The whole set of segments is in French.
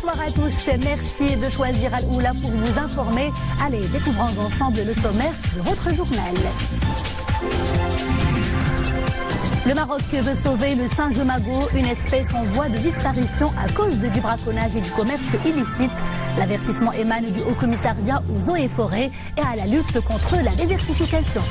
Bonsoir à tous, merci de choisir Al-Oula pour vous informer. Allez, découvrons ensemble le sommaire de votre journal. Le Maroc veut sauver le singe magot, une espèce en voie de disparition à cause du braconnage et du commerce illicite. L'avertissement émane du Haut Commissariat aux eaux et forêts et à la lutte contre la désertification.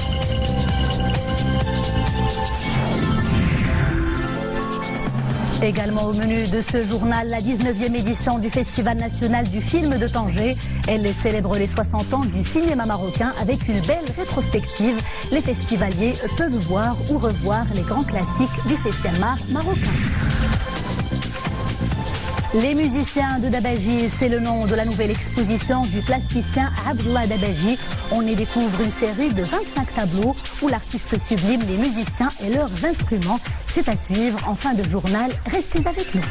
Également au menu de ce journal, la 19e édition du Festival national du film de Tanger. Elle célèbre les 60 ans du cinéma marocain avec une belle rétrospective. Les festivaliers peuvent voir ou revoir les grands classiques du 7e art marocain. Les musiciens de Dabaji, c'est le nom de la nouvelle exposition du plasticien Abdullah Dabaji. On y découvre une série de 25 tableaux où l'artiste sublime les musiciens et leurs instruments. C'est à suivre en fin de journal. Restez avec nous.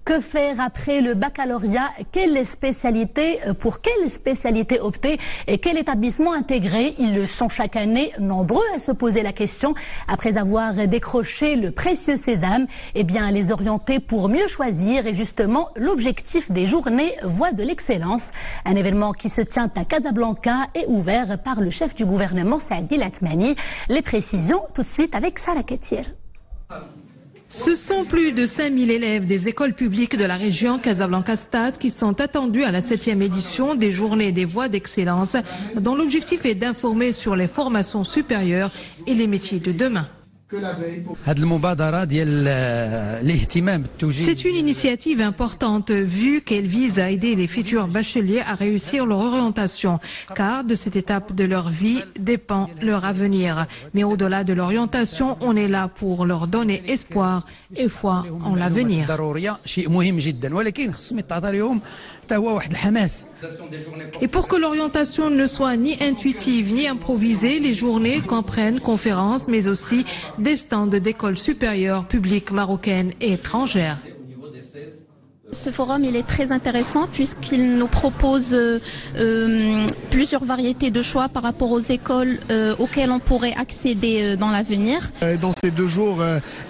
Que faire après le baccalauréat? Pour quelle spécialité opter et quel établissement intégrer? Ils sont chaque année nombreux à se poser la question. Après avoir décroché le précieux sésame, eh bien, les orienter pour mieux choisir est justement l'objectif des journées Voix de l'excellence. Un événement qui se tient à Casablanca et ouvert par le chef du gouvernement Saadi Latmani. Les précisions tout de suite avec Sarah Ketir. Ce sont plus de 5000 élèves des écoles publiques de la région Casablanca-Stade qui sont attendus à la 7e édition des Journées des Voies d'excellence, dont l'objectif est d'informer sur les formations supérieures et les métiers de demain. C'est une initiative importante vu qu'elle vise à aider les futurs bacheliers à réussir leur orientation, car de cette étape de leur vie dépend leur avenir. Mais au-delà de l'orientation, on est là pour leur donner espoir et foi en l'avenir. Et pour que l'orientation ne soit ni intuitive ni improvisée, les journées comprennent conférences mais aussi des stands d'écoles supérieures publiques marocaines et étrangères. Ce forum il est très intéressant puisqu'il nous propose plusieurs variétés de choix par rapport aux écoles auxquelles on pourrait accéder dans l'avenir. Dans ces 2 jours,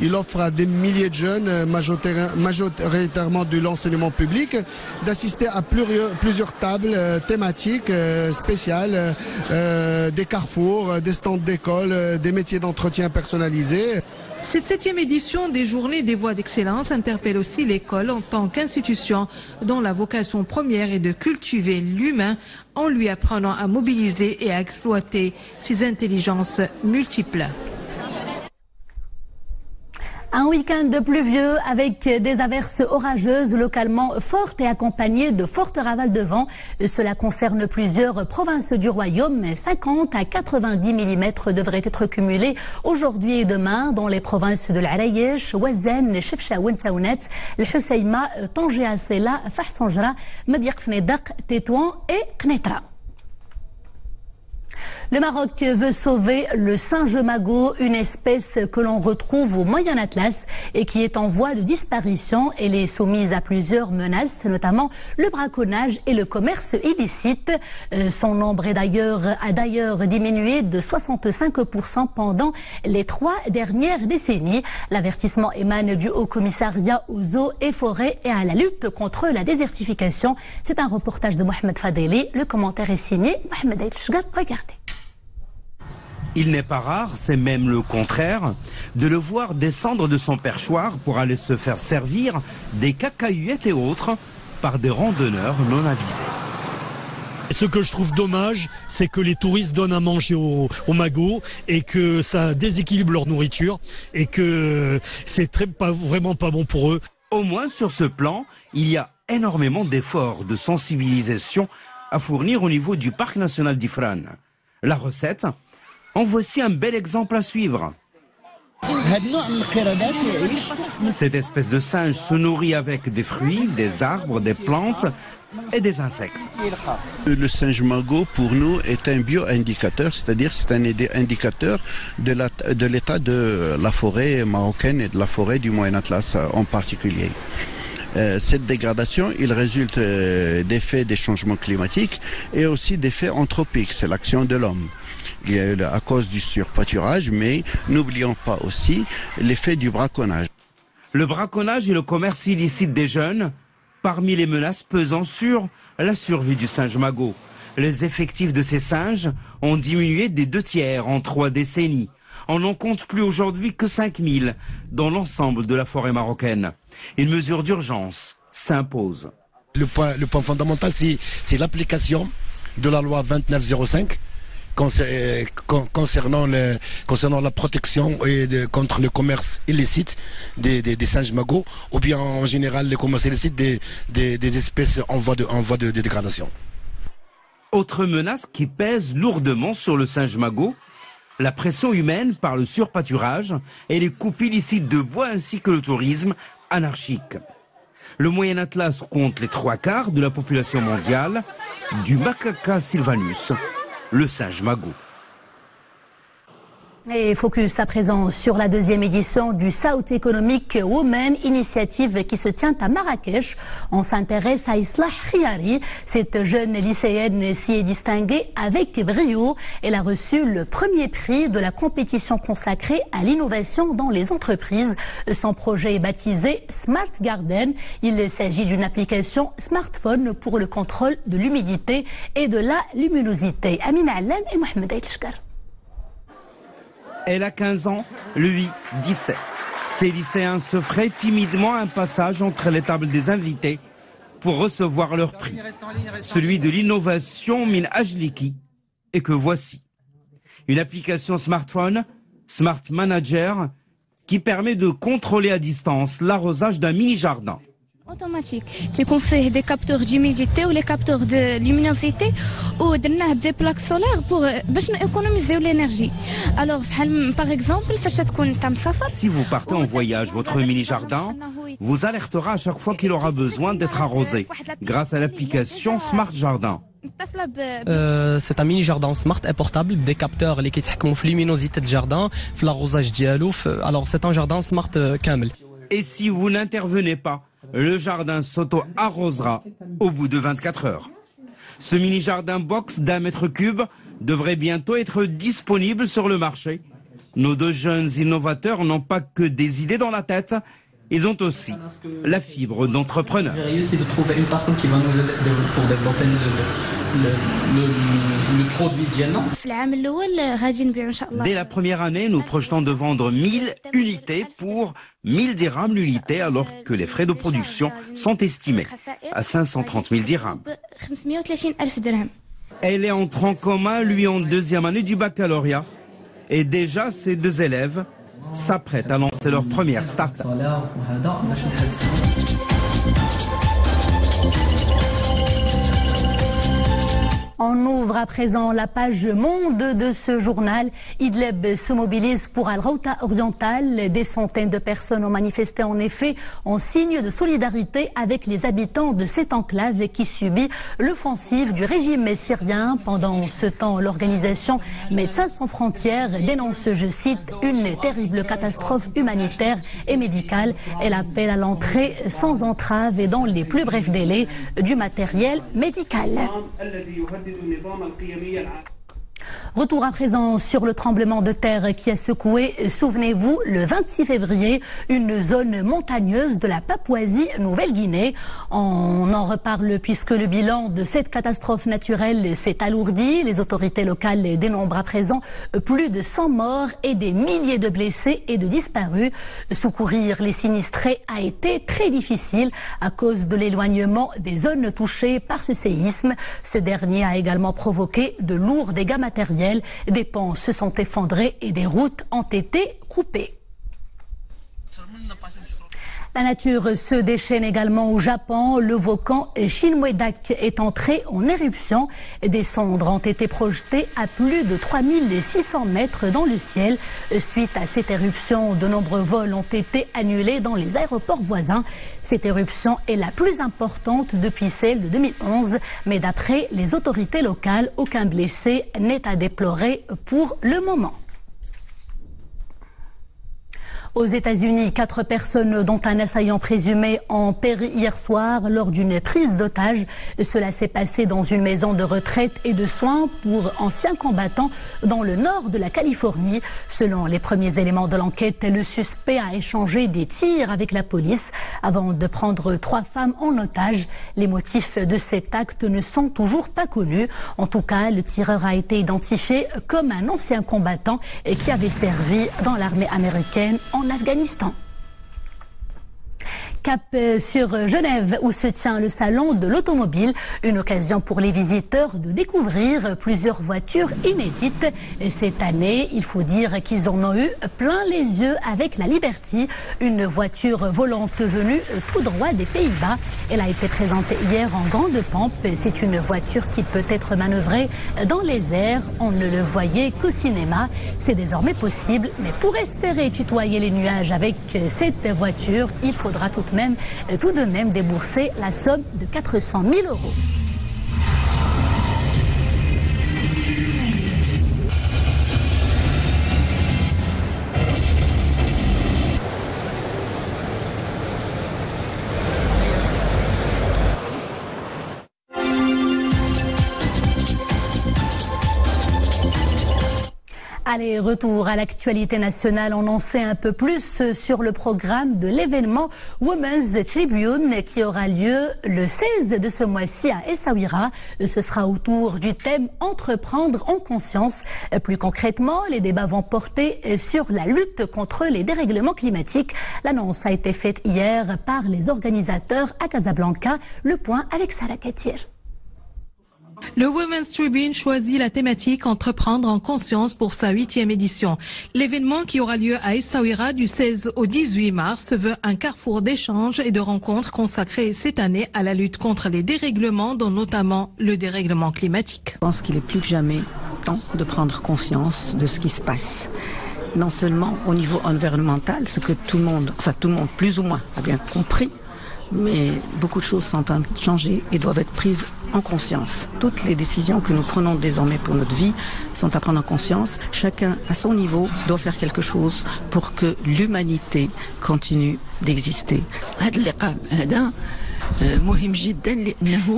il offre à des milliers de jeunes, majoritairement de l'enseignement public, d'assister à plusieurs tables thématiques spéciales, des carrefours, des stands d'école, des métiers d'entretien personnalisés. Cette 7e édition des Journées des Voies d'excellence interpelle aussi l'école en tant qu'institution dont la vocation première est de cultiver l'humain en lui apprenant à mobiliser et à exploiter ses intelligences multiples. Un week-end pluvieux avec des averses orageuses localement fortes et accompagnées de fortes ravales de vent. Cela concerne plusieurs provinces du royaume. 50 à 90 mm devraient être cumulés aujourd'hui et demain dans les provinces de l'Arayesh, Ouazen, Chefchaouen, Taounet, le Husseima, Tanger Assela, Fah Sanjra, Madiq Fnedak, Tétouan et Knetra. Le Maroc veut sauver le singe magot, une espèce que l'on retrouve au Moyen Atlas et qui est en voie de disparition. Elle est soumise à plusieurs menaces, notamment le braconnage et le commerce illicite. Son nombre a d'ailleurs diminué de 65% pendant les 3 dernières décennies. L'avertissement émane du Haut Commissariat aux eaux et forêts et à la lutte contre la désertification. C'est un reportage de Mohamed Fadeli. Le commentaire est signé Mohamed El Shgat. Regardez. Il n'est pas rare, c'est même le contraire, de le voir descendre de son perchoir pour aller se faire servir des cacahuètes et autres par des randonneurs non avisés. Ce que je trouve dommage, c'est que les touristes donnent à manger aux magots et que ça déséquilibre leur nourriture et que c'est vraiment pas bon pour eux. Au moins sur ce plan, il y a énormément d'efforts de sensibilisation à fournir au niveau du parc national d'Ifran. La recette, en voici un bel exemple à suivre. Cette espèce de singe se nourrit avec des fruits, des arbres, des plantes et des insectes. Le singe magot, pour nous, est un bio-indicateur, c'est-à-dire c'est un indicateur de l'état de la forêt marocaine et de la forêt du Moyen Atlas en particulier. Cette dégradation, il résulte d'effets des changements climatiques et aussi d'effets anthropiques, c'est l'action de l'homme. Il y a à cause du surpâturage, mais n'oublions pas aussi l'effet du braconnage. Le braconnage et le commerce illicite des jeunes, parmi les menaces pesant sur la survie du singe magot. Les effectifs de ces singes ont diminué des 2/3 en 3 décennies. On n'en compte plus aujourd'hui que 5000 dans l'ensemble de la forêt marocaine. Une mesure d'urgence s'impose. Le point fondamental, c'est l'application de la loi 2905 concernant la protection contre le commerce illicite des singes magots, ou bien en général le commerce illicite des espèces en voie de dégradation. Autre menace qui pèse lourdement sur le singe magot, la pression humaine par le surpâturage et les coupes illicites de bois ainsi que le tourisme anarchique. Le Moyen Atlas compte les 3/4 de la population mondiale du Macaca sylvanus, le singe magot. Et focus à présent sur la 2e édition du South Economic Women Initiative qui se tient à Marrakech. On s'intéresse à Islah Khiari. Cette jeune lycéenne s'y est distinguée avec brio. Elle a reçu le premier prix de la compétition consacrée à l'innovation dans les entreprises. Son projet est baptisé Smart Garden. Il s'agit d'une application smartphone pour le contrôle de l'humidité et de la luminosité. Amina Allam et Mohamed Aïtchkar. Elle a 15 ans, lui 17. Ces lycéens se feraient timidement un passage entre les tables des invités pour recevoir leur prix. Celui de l'innovation Min Ajliki, et que voici. Une application smartphone, Smart Manager, qui permet de contrôler à distance l'arrosage d'un mini-jardin. Automatique. On fait des capteurs d'humidité ou les capteurs de luminosité ou des plaques solaires pour économiser l'énergie. Alors, par exemple, si vous partez en voyage, votre mini-jardin vous alertera à chaque fois qu'il aura besoin d'être arrosé grâce à l'application Smart Jardin. C'est un mini jardin smart et portable, des capteurs qui contrôlent la luminosité du jardin, l'arrosage diallo. Alors c'est un jardin smart kamel. Et si vous n'intervenez pas, le jardin s'auto-arrosera au bout de 24 heures. Ce mini-jardin box d'1 mètre cube devrait bientôt être disponible sur le marché. Nos 2 jeunes innovateurs n'ont pas que des idées dans la tête, ils ont aussi la fibre d'entrepreneur. J'ai réussi de trouver une personne qui va nous aider pour développer le produit Diana. Dès la première année, nous projetons de vendre 1000 unités pour 1000 dirhams l'unité, alors que les frais de production sont estimés à 530 000 dirhams. Elle est en tronc commun, lui en 2e année du baccalauréat. Et déjà, ses 2 élèves s'apprêtent à lancer leur première start-up. On ouvre à présent la page monde de ce journal. Idlib se mobilise pour Al-Ghouta oriental. Des centaines de personnes ont manifesté en effet en signe de solidarité avec les habitants de cette enclave qui subit l'offensive du régime syrien. Pendant ce temps, l'organisation Médecins sans frontières dénonce, je cite, une terrible catastrophe humanitaire et médicale. Elle appelle à l'entrée sans entrave et dans les plus brefs délais du matériel médical. Retour à présent sur le tremblement de terre qui a secoué, souvenez-vous, le 26 février, une zone montagneuse de la Papouasie-Nouvelle-Guinée. On en reparle puisque le bilan de cette catastrophe naturelle s'est alourdi. Les autorités locales dénombrent à présent plus de 100 morts et des milliers de blessés et de disparus. Secourir les sinistrés a été très difficile à cause de l'éloignement des zones touchées par ce séisme. Ce dernier a également provoqué de lourds dégâts matériels. Des ponts se sont effondrés et des routes ont été coupées. La nature se déchaîne également au Japon. Le volcan Shinwedak est entré en éruption. Des cendres ont été projetées à plus de 3600 mètres dans le ciel. Suite à cette éruption, de nombreux vols ont été annulés dans les aéroports voisins. Cette éruption est la plus importante depuis celle de 2011. Mais d'après les autorités locales, aucun blessé n'est à déplorer pour le moment. Aux États-Unis, 4 personnes, dont un assaillant présumé, ont péri hier soir lors d'une prise d'otage. Cela s'est passé dans une maison de retraite et de soins pour anciens combattants dans le nord de la Californie. Selon les premiers éléments de l'enquête, le suspect a échangé des tirs avec la police avant de prendre 3 femmes en otage. Les motifs de cet acte ne sont toujours pas connus. En tout cas, le tireur a été identifié comme un ancien combattant et qui avait servi dans l'armée américaine en Afghanistan. Cap sur Genève où se tient le salon de l'automobile, une occasion pour les visiteurs de découvrir plusieurs voitures inédites. Et cette année, il faut dire qu'ils en ont eu plein les yeux avec la Liberty, une voiture volante venue tout droit des Pays-Bas. Elle a été présentée hier en grande pompe. C'est une voiture qui peut être manœuvrée dans les airs. On ne le voyait qu'au cinéma. C'est désormais possible, mais pour espérer tutoyer les nuages avec cette voiture, il faudra tout de même débourser la somme de 400 000 €. Allez, retour à l'actualité nationale. On en sait un peu plus sur le programme de l'événement Women's Tribune qui aura lieu le 16 de ce mois-ci à Essaouira. Ce sera autour du thème Entreprendre en conscience. Plus concrètement, les débats vont porter sur la lutte contre les dérèglements climatiques. L'annonce a été faite hier par les organisateurs à Casablanca. Le point avec Sarah Katir. Le Women's Tribune choisit la thématique Entreprendre en conscience pour sa 8e édition. L'événement qui aura lieu à Essaouira du 16 au 18 mars se veut un carrefour d'échanges et de rencontres consacré cette année à la lutte contre les dérèglements, dont notamment le dérèglement climatique. Je pense qu'il est plus que jamais temps de prendre conscience de ce qui se passe. Non seulement au niveau environnemental, ce que tout le monde plus ou moins a bien compris, mais beaucoup de choses sont en train de changer et doivent être prises en conscience. Toutes les décisions que nous prenons désormais pour notre vie sont à prendre en conscience. Chacun, à son niveau, doit faire quelque chose pour que l'humanité continue d'exister.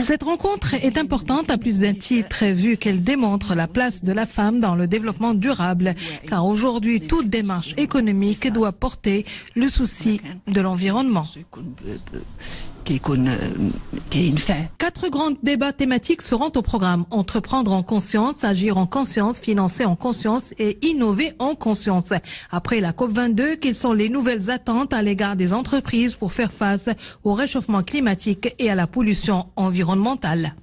Cette rencontre est importante à plus d'un titre, vu qu'elle démontre la place de la femme dans le développement durable, car aujourd'hui, toute démarche économique doit porter le souci de l'environnement. 4 grands débats thématiques seront au programme. Entreprendre en conscience, agir en conscience, financer en conscience et innover en conscience. Après la COP22, quelles sont les nouvelles attentes à l'égard des entreprises pour faire face au réchauffement climatique et à la pollution environnementale?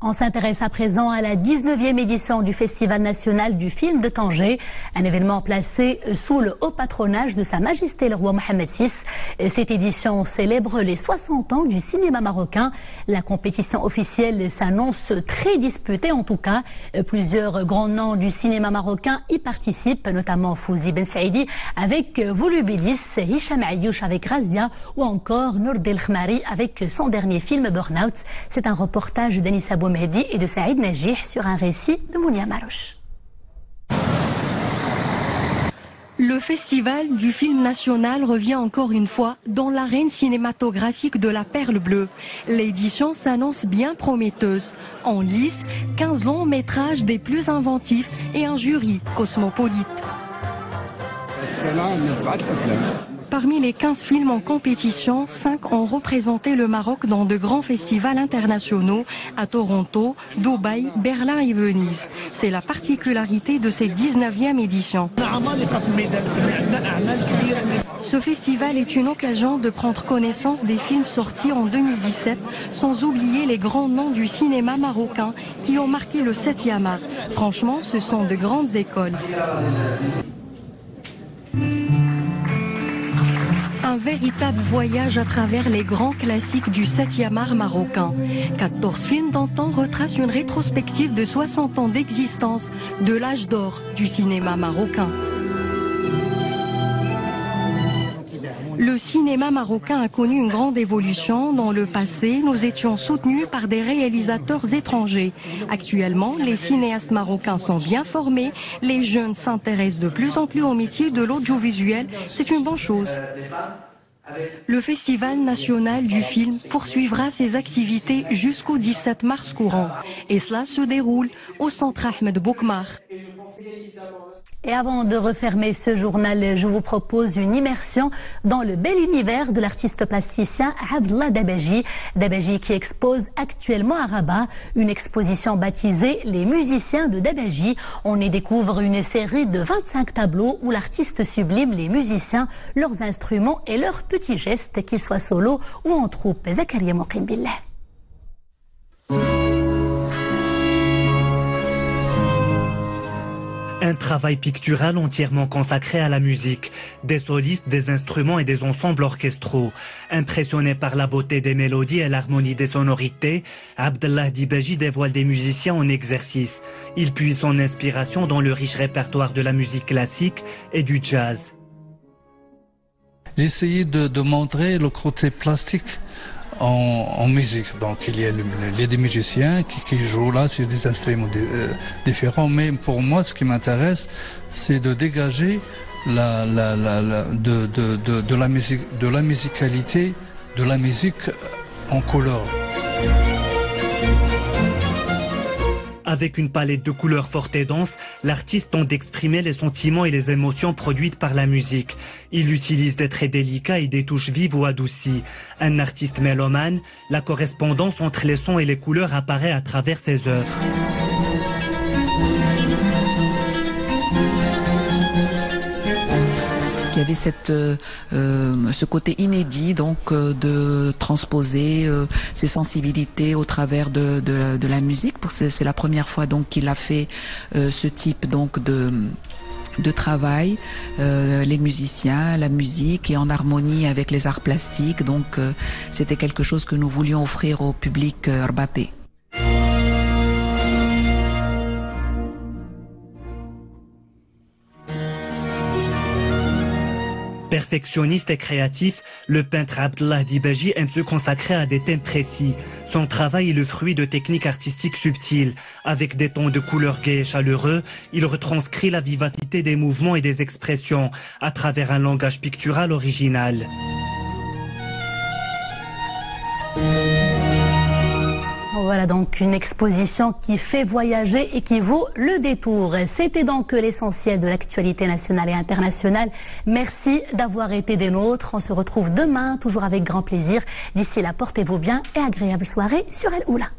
On s'intéresse à présent à la 19e édition du Festival national du film de Tanger, un événement placé sous le haut patronage de Sa Majesté le roi Mohammed VI. Cette édition célèbre les 60 ans du cinéma marocain. La compétition officielle s'annonce très disputée en tout cas. Plusieurs grands noms du cinéma marocain y participent, notamment Fouzi Ben Saïdi avec Volubilis, Hicham Ayoub avec Razia ou encore Nour Del Khmari avec son dernier film Burnout. C'est un reportage d'Anissa Boumehdi et de Saïd Najih sur un récit de Mounia Marouche. Le festival du film national revient encore une fois dans l'arène cinématographique de la Perle Bleue. L'édition s'annonce bien prometteuse. En lice, 15 longs métrages des plus inventifs et un jury cosmopolite. Parmi les 15 films en compétition, 5 ont représenté le Maroc dans de grands festivals internationaux à Toronto, Dubaï, Berlin et Venise. C'est la particularité de cette 19e édition. Ce festival est une occasion de prendre connaissance des films sortis en 2017, sans oublier les grands noms du cinéma marocain qui ont marqué le 7e art. Franchement, ce sont de grandes écoles. Un véritable voyage à travers les grands classiques du 7e art marocain. 14 films d'antan retracent une rétrospective de 60 ans d'existence de l'âge d'or du cinéma marocain. Le cinéma marocain a connu une grande évolution. Dans le passé, nous étions soutenus par des réalisateurs étrangers. Actuellement, les cinéastes marocains sont bien formés. Les jeunes s'intéressent de plus en plus au métier de l'audiovisuel. C'est une bonne chose. Le Festival national du film poursuivra ses activités jusqu'au 17 mars courant. Et cela se déroule au centre Ahmed Boukmar. Et avant de refermer ce journal, je vous propose une immersion dans le bel univers de l'artiste plasticien Abdellah Dabaji. Dabaji qui expose actuellement à Rabat une exposition baptisée Les musiciens de Dabaji. On y découvre une série de 25 tableaux où l'artiste sublime les musiciens, leurs instruments et leurs petits gestes, qu'ils soient solo ou en troupe. Zakaria Moqim Billah. Un travail pictural entièrement consacré à la musique, des solistes, des instruments et des ensembles orchestraux. Impressionné par la beauté des mélodies et l'harmonie des sonorités, Abdellah Dabaji dévoile des musiciens en exercice. Il puise son inspiration dans le riche répertoire de la musique classique et du jazz. J'ai essayé de montrer le côté plastique en musique. Donc il y a des musiciens qui jouent là sur des instruments différents, mais pour moi ce qui m'intéresse c'est de dégager de la musicalité, de la musique en couleur. Avec une palette de couleurs fortes et denses, l'artiste tente d'exprimer les sentiments et les émotions produites par la musique. Il utilise des traits délicats et des touches vives ou adoucies. Un artiste mélomane, la correspondance entre les sons et les couleurs apparaît à travers ses œuvres. Il y avait ce côté inédit donc de transposer ses sensibilités au travers de la musique. C'est la première fois donc qu'il a fait ce type donc de travail, les musiciens, la musique et en harmonie avec les arts plastiques. Donc c'était quelque chose que nous voulions offrir au public rabatais. Perfectionniste et créatif, le peintre Abdellah Dabaji aime se consacrer à des thèmes précis. Son travail est le fruit de techniques artistiques subtiles. Avec des tons de couleurs gais et chaleureux, il retranscrit la vivacité des mouvements et des expressions à travers un langage pictural original. Voilà donc une exposition qui fait voyager et qui vaut le détour. C'était donc l'essentiel de l'actualité nationale et internationale. Merci d'avoir été des nôtres. On se retrouve demain, toujours avec grand plaisir. D'ici là, portez-vous bien et agréable soirée sur El Oula.